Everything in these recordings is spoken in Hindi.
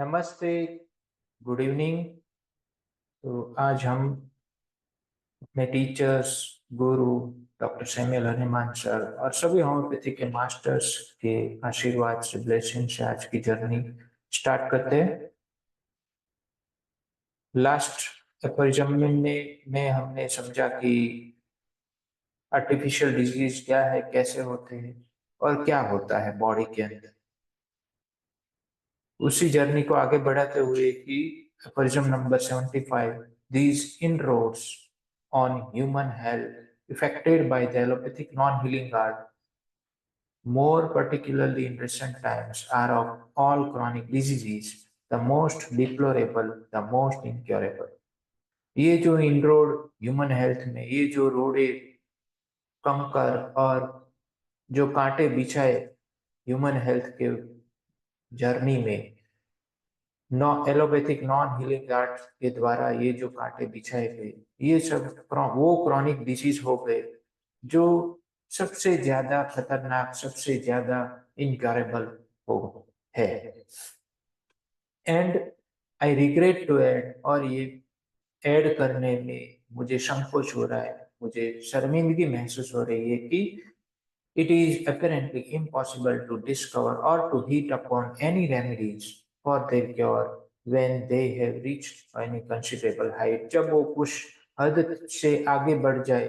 नमस्ते, गुड इवनिंग। तो आज हम अपने टीचर्स, गुरु डॉक्टर सैमुअल हनीमान सर और सभी होम्योपैथी के मास्टर्स के आशीर्वाद से, ब्लेसिंग से आज की जर्नी स्टार्ट करते हैं। लास्ट एपिसोड में हमने समझा कि आर्टिफिशियल डिजीज क्या है, कैसे होते हैं और क्या होता है बॉडी के अंदर। उसी जर्नी को आगे बढ़ाते हुए कि episode number 75, these inroads on human health affected by the allopathic non-healing art, more particularly in recent times, are of all chronic diseases the most deplorable, the most incurable. ये जो इनरोड ह्यूमन हेल्थ में, ये जो रोड़े, कंकर और जो कांटे बिछाए ह्यूमन हेल्थ के जर्नी में, एलोपैथिक नॉन हीलिंग आर्ट के द्वारा ये जो कांटे बिछाए गए, ये सब वो क्रॉनिक डिसीज हो गए जो सबसे ज्यादा खतरनाक, सबसे ज्यादा इनक्योरेबल हो है। And I regret to add, और ये ऐड करने में मुझे संकोच हो रहा है, मुझे शर्मिंदगी महसूस हो रही है कि it is apparently impossible to discover or to hit upon any remedies for their cure when they have reached any considerable height. जब वो कुछ हद से आगे बढ़ जाए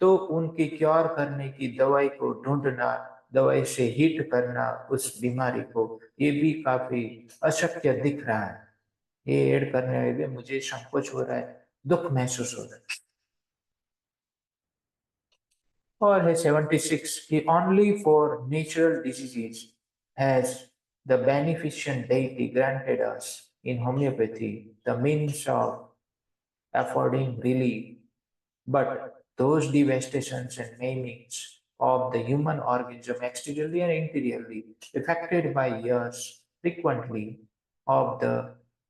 तो उनकी क्योर करने की दवाई को ढूंढना, दवाई से हिट करना उस बीमारी को, ये भी काफी अशक्य दिख रहा है। ये ऐड करने में मुझे संकोच हो रहा है, दुख महसूस हो रहा है। Or has 76, he only for natural diseases has the beneficent deity granted us in homeopathy the means of affording relief, but those devastations and maimings of the human organism exteriorly and interiorly, affected by years frequently of the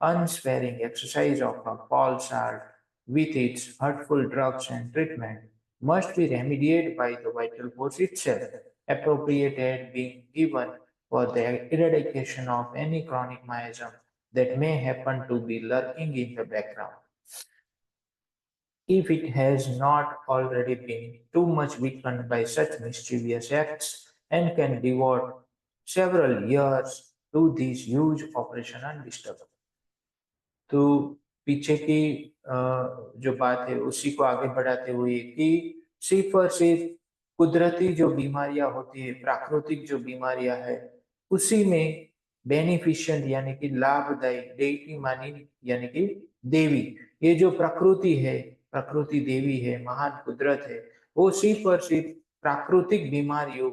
unsparing exercise of a false art with its hurtful drugs and treatment, must be remedied by the vital force itself, appropriate aid being given for the eradication of any chronic miasm that may happen to be lurking in the background, if it has not already been too much weakened by such mischievous acts, and can devote several years to this huge operation undisturbed. तो पीछे की जो बात है उसी को आगे बढ़ाते हुए कि सिर्फ और सिर्फ कुदरती जो बीमारियां होती है, प्राकृतिक जो बीमारियां है, उसी में बेनिफिशियंट यानी कि लाभदायी, देवी मानी यानी कि देवी, ये जो प्रकृति है, प्रकृति देवी है, महान कुदरत है, वो सिर्फ और सिर्फ प्राकृतिक बीमारियों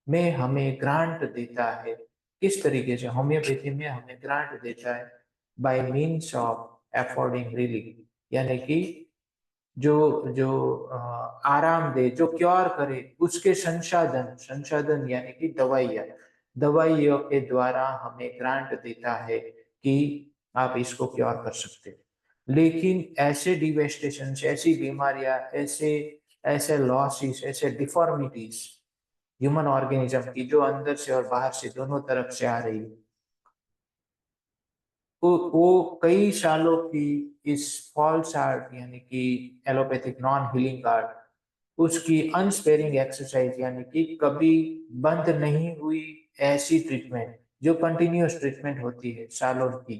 में हमें ग्रांट देता है। किस तरीके से? होम्योपैथी में हमें ग्रांट देता है bye means of affording relief, यानी कि जो जो आराम दे, जो क्योर करे, उसके संसाधन, संसाधन यानी कि दवाइयाँ, दवाइयों के द्वारा हमें ग्रांट देता है कि आप इसको क्योर कर सकते हैं। लेकिन ऐसे डिवेस्टेशन, ऐसी बीमारियां, ऐसे ऐसे लॉसेस, ऐसे डिफॉर्मिटीज ह्यूमन ऑर्गेनिज्म की जो अंदर से और बाहर से दोनों तरफ से आ रही है, वो कई सालों की इस फॉल्स आर्ट यानी कि एलोपैथिक नॉन हीलिंग आर्ट, उसकी अनस्पेरिंग एक्सरसाइज यानी कि कभी बंद नहीं हुई ऐसी ट्रीटमेंट, जो कंटिन्यूअस ट्रीटमेंट होती है सालों की,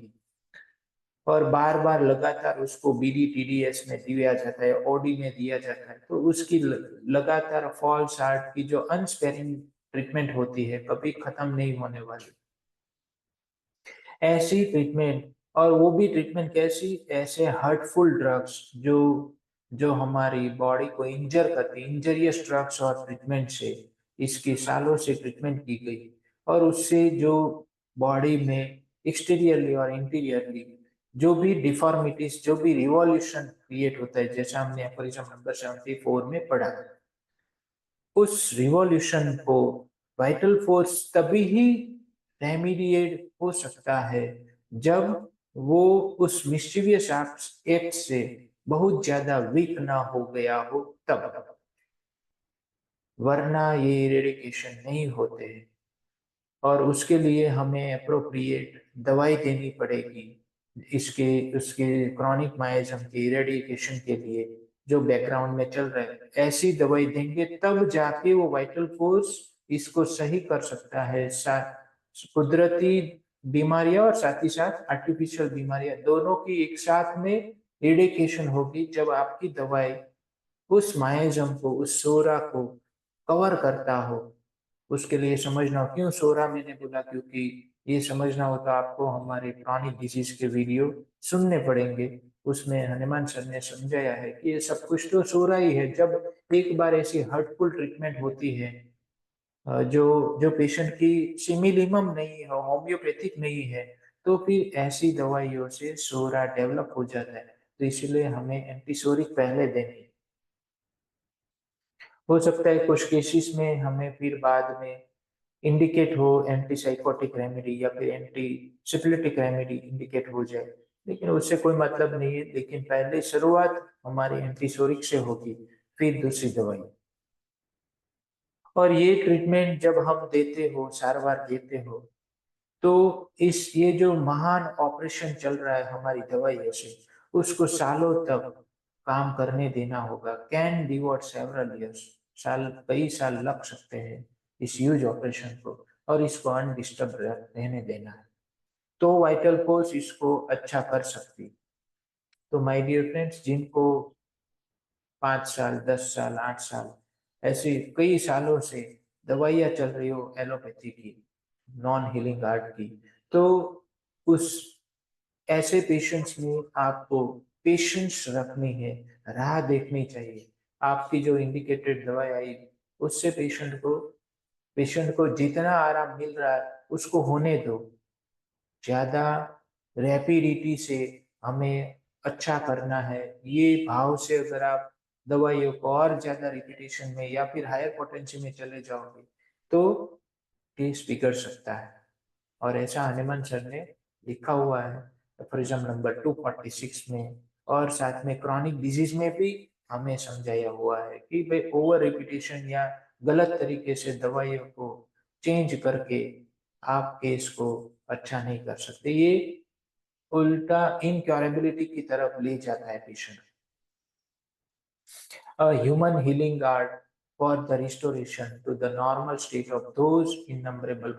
और बार बार लगातार उसको बीडी टीडीएस में दिया जाता है, ओडी में दिया जाता है, तो उसकी लगातार फॉल्स आर्ट की जो अनस्पेरिंग ट्रीटमेंट होती है, कभी खत्म नहीं होने वाली ऐसी ट्रीटमेंट। और वो भी ट्रीटमेंट कैसी? ऐसे हर्टफुल ड्रग्स जो जो हमारी बॉडी को इंजर करती, इंजरियस ड्रग्स और ट्रीटमेंट से इसकी सालों से ट्रीटमेंट की गई, और उससे जो बॉडी में एक्सटीरियरली और इंटीरियरली जो भी डिफॉर्मिटीज, जो भी रिवॉल्यूशन क्रिएट होता है, जैसा हमने एपिसोड नंबर 74 में पढ़ा, उस रिवॉल्यूशन को वाइटल फोर्स तभी ही रेमीडिएट हो सकता है जब वो उस मिस्टीरियस एक्ट से बहुत ज्यादा वीक ना हो गया हो, तब, वरना ये इरेडिकेशन नहीं होते हैं। और उसके लिए हमें अप्रोप्रिएट दवाई देनी पड़ेगी इसके उसके क्रॉनिक मायज़म के इरेडिकेशन के लिए जो बैकग्राउंड में चल रहा है। ऐसी दवाई देंगे तब जाके वो वाइटल फोर्स इसको सही कर सकता है। कुदरती बीमारियां और साथ ही साथ आर्टिफिशियल बीमारियां दोनों की एक साथ में इरेडिकेशन होगी जब आपकी दवाई उस मायाजम को, उस सोरा को कवर करता हो। उसके लिए समझना हो, क्यों सोरा मैंने बोला, क्योंकि ये समझना हो तो आपको हमारे क्रॉनिक डिजीज के वीडियो सुनने पड़ेंगे। उसमें हनुमान सर ने समझाया है कि ये सब कुछ तो सोरा ही है। जब एक बार ऐसी हर्टफुल ट्रीटमेंट होती है जो जो पेशेंट की सिमिलिमम नहीं है, होम्योपैथिक नहीं है, तो फिर ऐसी दवाइयों से सोरा डेवलप हो जाता है। तो इसलिए हमें एंटीसोरिक पहले देनी है। हो सकता है कुछ केसेस में हमें फिर बाद में इंडिकेट हो एंटीसाइकोटिक रेमेडी या फिर एंटी सिफिलिटिक रेमेडी इंडिकेट हो जाए, लेकिन उससे कोई मतलब नहीं है। लेकिन पहले शुरुआत हमारी एंटीसोरिक से होगी, फिर दूसरी दवाई। और ये ट्रीटमेंट जब हम देते हो, सारवार देते हो, तो इस ये जो महान ऑपरेशन चल रहा है हमारी दवाइयों से, उसको सालों तक काम करने देना होगा। कैन डिवोट सेवरल इयर्स, कई साल लग सकते हैं इस ह्यूज ऑपरेशन को, और इसको अनडिस्टर्ब रहने देना है, तो वाइटल फोर्स इसको अच्छा कर सकती। तो माय डियर फ्रेंड्स, जिनको 5 साल, 10 साल, 8 साल, ऐसे कई सालों से दवाइयाँ चल रही हो एलोपैथी की, नॉन हीलिंग आर्ट की, तो उस ऐसे पेशेंट्स में आपको पेशेंस रखनी है, राह देखनी चाहिए। आपकी जो इंडिकेटेड दवाई आई, उससे पेशेंट को जितना आराम मिल रहा है उसको होने दो। ज्यादा रैपिडिटी से हमें अच्छा करना है, ये भाव से अगर आप दवाइयों को और ज्यादा रिपीटेशन में या फिर हायर पोटेंसी में चले जाओगे तो केस बिगड़ सकता है। और ऐसा हनुमान सर ने लिखा हुआ है एफरिज्म नंबर 246 में, और साथ में क्रॉनिक डिजीज में भी हमें समझाया हुआ है कि भाई ओवर रिपीटेशन या गलत तरीके से दवाइयों को चेंज करके आप केस को अच्छा नहीं कर सकते। ये उल्टा इनक्योरेबिलिटी की तरफ ले जाता है patient. A human healing art for the restoration to the normal state of those innumerable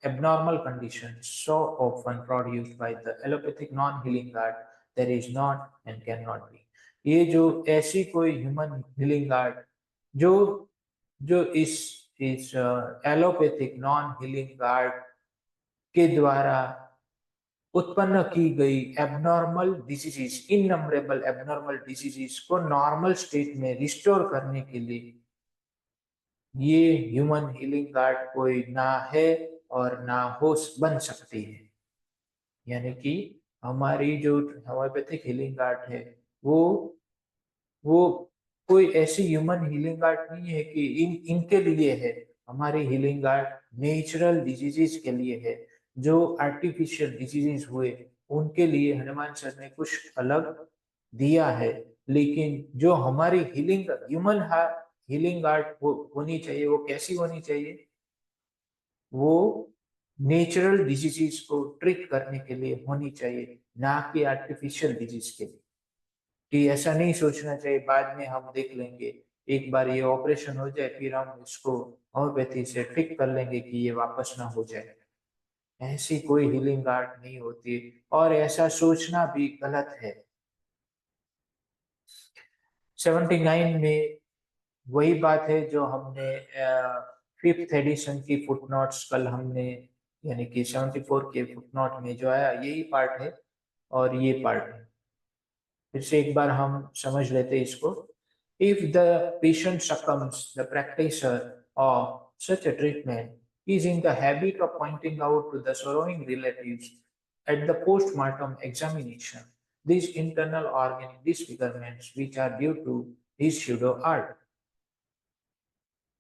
abnormal conditions so often produced by the allopathic non-healing art, there is not and cannot be। ये जो ऐसी कोई ह्यूमन हीलिंग आर्ट जो जो इस एलोपैथिक नॉन हीलिंग आर्ट के द्वारा उत्पन्न की गई एबनॉर्मल डिजीजेस, इननंबरेबल एबनॉर्मल डिजीजेस को नॉर्मल स्टेट में रिस्टोर करने के लिए ये ह्यूमन हीलिंग आर्ट कोई ना है और ना हो बन सकती है। यानी कि हमारी जो होम्योपैथिक हीलिंग आर्ट है वो वो कोई ऐसी ह्यूमन हीलिंग आर्ट नहीं है कि इनके लिए है। हमारी हीलिंग आर्ट नेचुरल डिजीजेस के लिए है। जो आर्टिफिशियल डिजीजेस हुए उनके लिए हनुमान सर ने कुछ अलग दिया है, लेकिन जो हमारी हीलिंग ह्यूमन हीलिंग आर्ट होनी चाहिए, वो कैसी होनी चाहिए? वो नेचुरल डिजीजेस को ट्रीट करने के लिए होनी चाहिए, ना कि आर्टिफिशियल डिजीज के लिए। कि ऐसा नहीं सोचना चाहिए बाद में हम देख लेंगे, एक बार ये ऑपरेशन हो जाए फिर हम इसको होम्योपैथी से ठीक कर लेंगे कि ये वापस ना हो जाए। ऐसी कोई हीलिंग आर्ट नहीं होती, और ऐसा सोचना भी गलत है। 79 में वही बात है जो हमने 5th एडिशन की फुटनोट्स कल हमने, यानी कि 74 के फुटनोट में जो आया यही पार्ट है और ये पार्ट है। फिर से एक बार हम समझ लेते हैं इसको। If the patient succumbs, the practitioner of such a treatment is in the habit of pointing out to the sorrowing relatives at the post-mortem examination these internal organ disfigurements which are due to his pseudo art।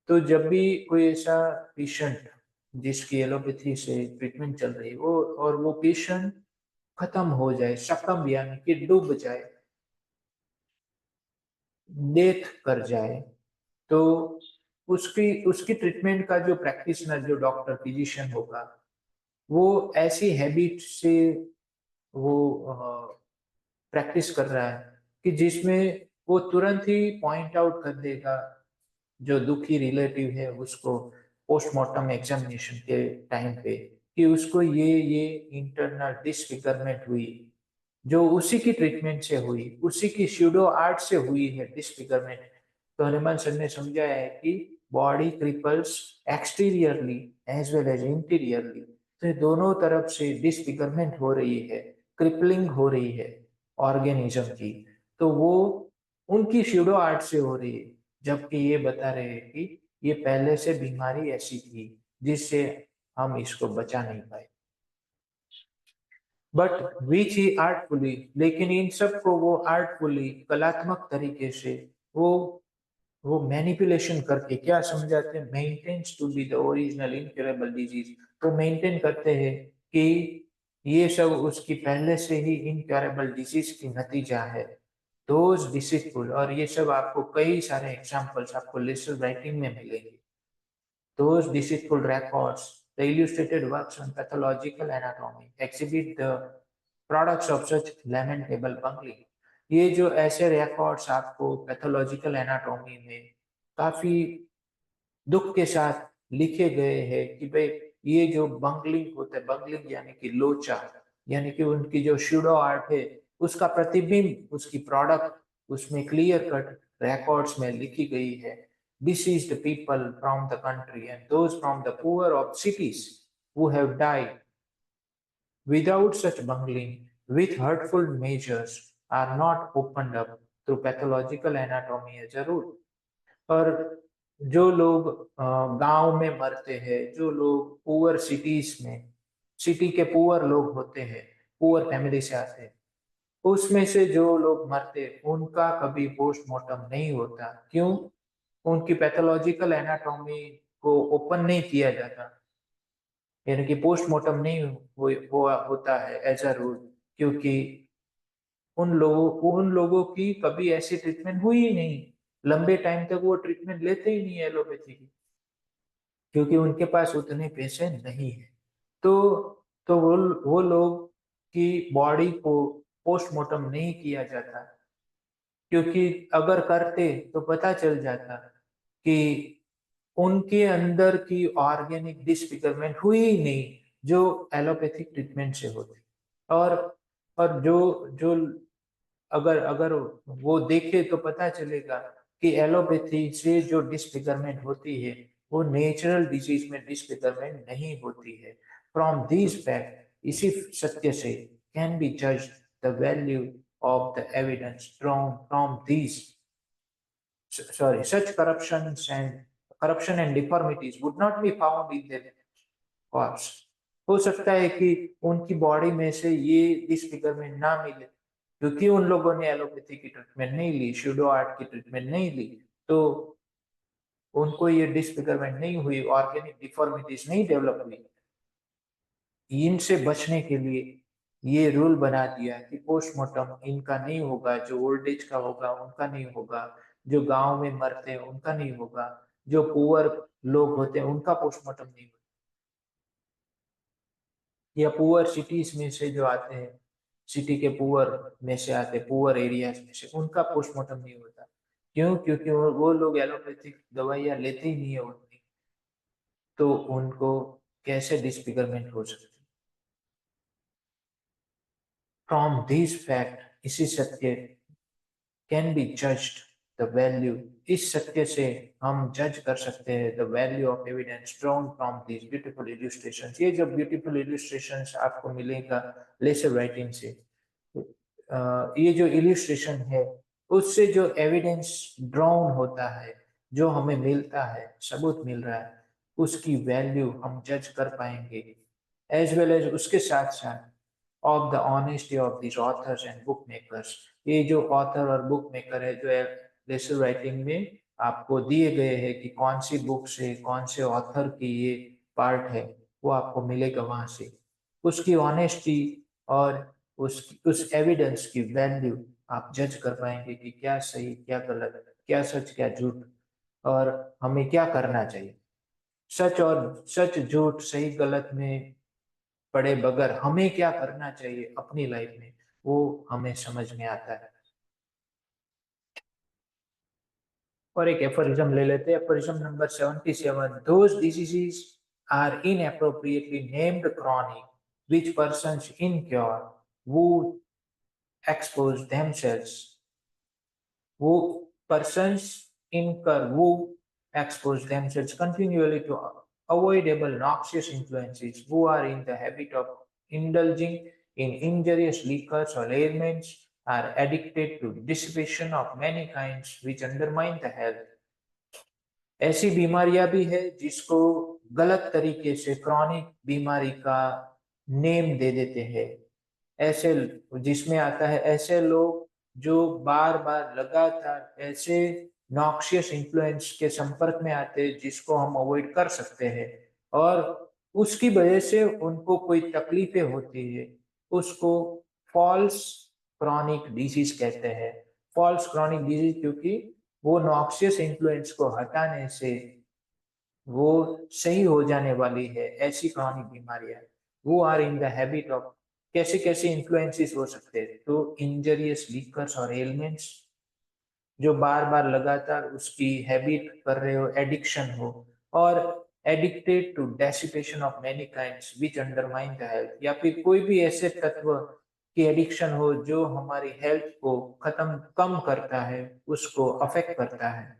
तो जब भी कोई ऐसा पेशेंट जिसकी एलोपैथी से ट्रीटमेंट चल रही है वो, और वो पेशेंट खत्म हो जाए, सकम यानी कि डूब जाए, डेथ कर जाए, तो उसकी उसकी ट्रीटमेंट का जो प्रैक्टिशनर, जो डॉक्टर फिजिशियन होगा, वो ऐसी हैबिट से वो प्रैक्टिस कर रहा है कि जिसमें वो तुरंत ही पॉइंट आउट कर देगा जो दुखी रिलेटिव है उसको पोस्टमार्टम एग्जामिनेशन के टाइम पे, कि उसको ये इंटरनल डिसफिगरमेंट हुई, जो उसी की ट्रीटमेंट से हुई, उसी की स्यूडो आर्ट से हुई है डिसफिगरमेंट। तो हनुमान सर ने समझाया है कि body cripples exteriorly as well as interiorly, तो दोनों तरफ से डिसफिगरमेंट हो रही है, क्रिपलिंग हो रही है ऑर्गेनिज्म की, तो वो उनकी स्यूडो आर्ट से हो रही है। जबकि ये बता रहे हैं कि ये पहले से बीमारी ऐसी थी जिससे हम इसको बचा नहीं पाए, बट विच ही आर्टफुली, लेकिन इन सब को वो आर्टफुली कलात्मक तरीके से वो वो मैनिपुलेशन करके क्या समझाते हैं, maintains to be the original incurable disease. तो मेंटेन करते हैं कि ये सब उसकी पहले से ही इनक्योरेबल डिजीज की नतीजा है। दोज डिसीजफुल, और ये सब आपको कई सारे एग्जांपल्स आपको लेसन राइटिंग में मिलेंगे। Those deceitful records, the illustrated works on pathological anatomy, exhibit the products of such lamentable bungling। ये जो ऐसे रिकॉर्ड्स आपको पैथोलॉजिकल एनाटॉमी में काफी दुख के साथ लिखे गए हैं कि भाई ये जो बंगलिंग होता है, बंगलिंग यानी कि लोचा, यानी कि उनकी जो शूडो आर्ट है उसका प्रतिबिंब, उसकी प्रोडक्ट उसमें क्लियर कट रिकॉर्ड्स में लिखी गई है। Deceased people from the country and those from the poor of cities who have died without such bungling with hurtful measures are not opened up through pathological anatomy as a rule। और जो लोग गांव में मरते हैं, जो लोग पुअर सिटीज में, सिटी के पुअर लोग होते हैं, पुअर फैमिली से आते हैं, उसमें से जो लोग मरते उनका कभी पोस्टमार्टम नहीं होता। क्यों? उनकी पैथोलॉजिकल एनाटॉमी को ओपन नहीं किया जाता, यानी कि पोस्टमार्टम नहीं होता है एज अ रूल, क्योंकि उन लोगों की कभी ऐसी ट्रीटमेंट हुई ही नहीं, लंबे टाइम तक वो ट्रीटमेंट लेते ही नहीं एलोपैथी की, क्योंकि उनके पास उतने पैसे नहीं है। तो वो लोग की बॉडी को पोस्टमार्टम नहीं किया जाता, क्योंकि अगर करते तो पता चल जाता कि उनके अंदर की ऑर्गेनिक डिसफिगरमेंट हुई ही नहीं जो एलोपैथिक ट्रीटमेंट से होती। और और जो अगर अगर वो देखे तो पता चलेगा कि एलोपैथी से जो डिसफिगरमेंट होती है वो नेचुरल डिजीज में डिसफिगरमेंट नहीं होती है। फ्रॉम दिस फैक्ट, इसी सत्य से कैन बी जज the value of the evidence drawn from these, such corruption and deformities would not be found in their corpse। हो सकता है कि उनकी बॉडी में से ये डिसफिगरमेंट ना मिले, क्योंकि उन लोगों ने एलोपैथी की ट्रीटमेंट नहीं ली, शूडो आर्ट की ट्रीटमेंट नहीं ली, तो उनको ये डिसफिगरमेंट नहीं हुई, ऑर्गेनिक डिफॉर्मिटीज नहीं डेवलप हुई। इनसे बचने के लिए ये रूल बना दिया कि पोस्टमार्टम इनका नहीं होगा, जो ओल्ड एज का होगा उनका नहीं होगा, जो गांव में मरते हैं उनका नहीं होगा, जो पुअर लोग होते हैं उनका पोस्टमार्टम नहीं होगा, या पुअर सिटीज में से जो आते हैं, सिटी के पुअर में से आते, पुअर एरियाज में से उनका पोस्टमार्टम नहीं होता। क्यों? क्योंकि वो लोग एलोपैथिक दवाइयां लेते ही नहीं है उतनी, तो उनको कैसे डिसफिगरमेंट हो सकती। फ्रॉम दिस फैक्ट, इसी सत्य can be judged the value, इस सत्य से हम जज कर सकते हैं the value of evidence drawn from this beautiful illustrations. ये जो ब्यूटीफुल इलस्ट्रेशंस आपको मिलेगा लेसर राइटिंग से, ये जो इलस्ट्रेशन है उससे जो एविडेंस ड्रॉन होता है, जो हमें मिलता है, सबूत मिल रहा है, उसकी वैल्यू हम जज कर पाएंगे। एज वेल एज उसके साथ साथ of the honesty of this authors and book makers, ये जो ऑथर और बुक मेकर है जो लेसर राइटिंग में आपको दिए गए हैं कि कौन सी बुक से कौन से ऑथर की ये पार्ट है, वो आपको मिलेगा वहां से। उसकी ऑनेस्टी और उस एविडेंस की वैल्यू आप जज कर पाएंगे कि क्या सही क्या गलत, क्या सच क्या झूठ। और हमें क्या करना चाहिए। सच झूठ सही गलत में पड़े बगैर हमें क्या करना चाहिए अपनी लाइफ में, वो हमें समझ में आता है। और एक एफरिज्म ले लेते हैं, aphorism number 77, those diseases are inappropriately named chronic which persons incur who expose themselves who persons incur who expose themselves continually to avoidable noxious influences, who are in the habit of indulging in injurious liquors or ailments, are addicted to dissipation of many kinds which undermine the health। ऐसी बीमारियां भी है जिसको गलत तरीके से क्रॉनिक बीमारी का नेम दे देते हैं। ऐसे जिसमें आता है ऐसे लोग जो बार बार लगातार ऐसे नॉक्सियस इन्फ्लुएंस के संपर्क में आते हैं जिसको हम अवॉइड कर सकते हैं, और उसकी वजह से उनको कोई तकलीफें होती है, उसको फॉल्स क्रॉनिक डिजीज कहते हैं। फॉल्स क्रॉनिक डिजीज क्योंकि वो नॉक्सियस इन्फ्लुएंस को हटाने से वो सही हो जाने वाली है, ऐसी क्रॉनिक बीमारियां। वो are in the habit of, कैसे कैसे इन्फ्लुएंसेस हो सकते हैं, तो इंजरियस लीकर्स और एलिमेंट्स, जो बार बार लगातार उसकी हैबिट कर रहे हो, एडिक्शन हो, और addicted to dissipation of many kinds which undermine the health, या फिर कोई भी ऐसे तत्व की एडिक्शन हो जो हमारी हेल्थ को खत्म कम करता है, उसको अफेक्ट करता है।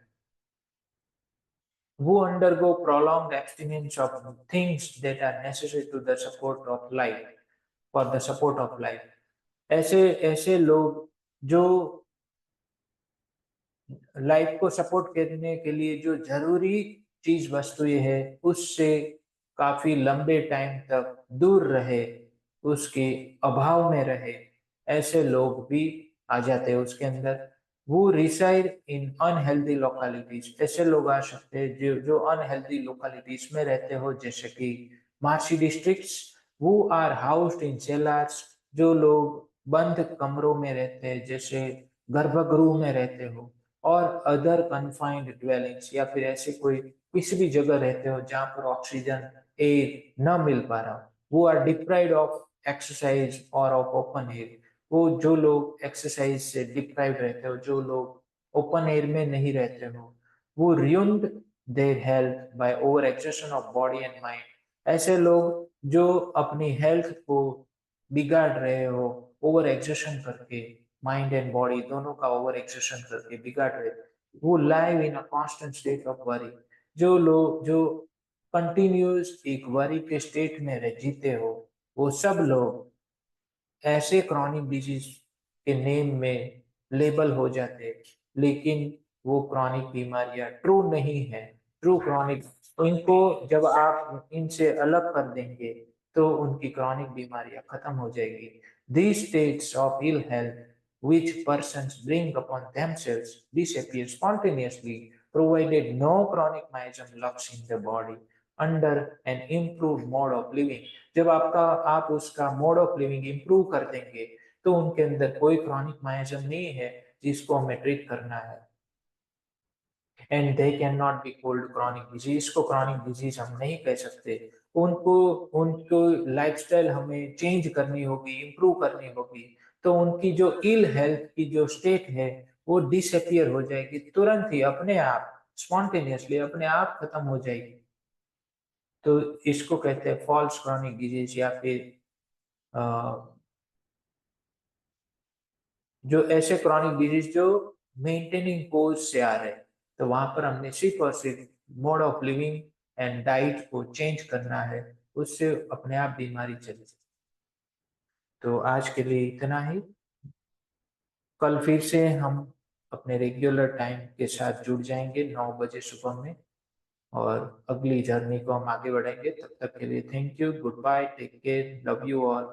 Who undergo prolonged abstinence of things that are necessary to the support of life, for the support of life। ऐसे ऐसे लोग जो लाइफ को सपोर्ट करने के लिए जो जरूरी चीज वस्तुएं है उससे काफी लंबे टाइम तक दूर रहे, उसके अभाव में रहे, ऐसे लोग भी आ जाते हैं उसके अंदर। वो रिसाइड इन अनहेल्दी लोकेलिटीज, ऐसे लोग आ सकते हैं जो जो अनहेल्दी लोकेलिटीज में रहते हो, जैसे कि मार्सी डिस्ट्रिक्ट्स। वो आर हाउस्ड इन सेलार्स, जो लोग बंद कमरों में रहते हैं, जैसे गर्भगृह में रहते हो, और अदर कन्फाइंड ड्वेलिंग्स, या फिर ऐसे कोई किसी भी जगह रहते हो जहां पर ऑक्सीजन एयर न मिल पा रहा हो। वो आर डिप्राइव्ड ऑफ एक्सरसाइज और ऑफ ओपन एयर, वो जो लोग एक्सरसाइज से डिप्राइव रहते हो, जो लोग ओपन एयर में नहीं रहते हो, वो ruined their health by over exertion of body and mind. ऐसे लोग जो अपनी हेल्थ को बिगाड़ रहे हो ओवर एक्सर्शन करके, माइंड एंड बॉडी दोनों का ओवर एक्सर्शन करके बिगाड़ रहे थे, वो live in a constant state of worry. जो लोग जो कंटिन्यूस एक वरी के स्टेट में रह जीते हो, वो सब लोग ऐसे क्रॉनिक डिजीज के नेम में लेबल हो जाते हैं, लेकिन वो क्रॉनिक बीमारियां ट्रू नहीं है। ट्रू क्रॉनिक, तो इनको जब आप इनसे अलग कर देंगे तो उनकी क्रॉनिक बीमारियां खत्म हो जाएगी। These states of ill health which persons bring upon themselves disappear spontaneously, provided no chronic miasm lurks in the body under an improved mode of living। जब आपका आप उसका मोड ऑफ लिविंग इंप्रूव कर देंगे तो उनके अंदर कोई क्रॉनिक माइजम नहीं है जिसको हमें ट्रीट करना है। And they can not be called chronic disease, को क्रॉनिक डिजीज हम नहीं कह सकते। उनको उनको लाइफस्टाइल हमें चेंज करनी होगी, इंप्रूव करनी होगी, तो उनकी जो इल हेल्थ की जो स्टेट है वो डिसअपियर हो जाएगी तुरंत ही, अपने आप स्पॉन्टेनियसली अपने आप खत्म हो जाएगी। तो इसको कहते हैं फॉल्स क्रॉनिक डिजीज, या फिर जो ऐसे क्रॉनिक डिजीज जो मेंटेनिंग कोज से आ रहे हैं, तो वहां पर हमने सिर्फ और सिर्फ mode of living and diet को चेंज करना है, उससे अपने आप बीमारी चली जाए। तो आज के लिए इतना ही। कल फिर से हम अपने रेगुलर टाइम के साथ जुड़ जाएंगे 9 बजे सुबह में, और अगली जर्नी को हम आगे बढ़ाएंगे। तब तक के लिए thank you, goodbye, take care, love you all.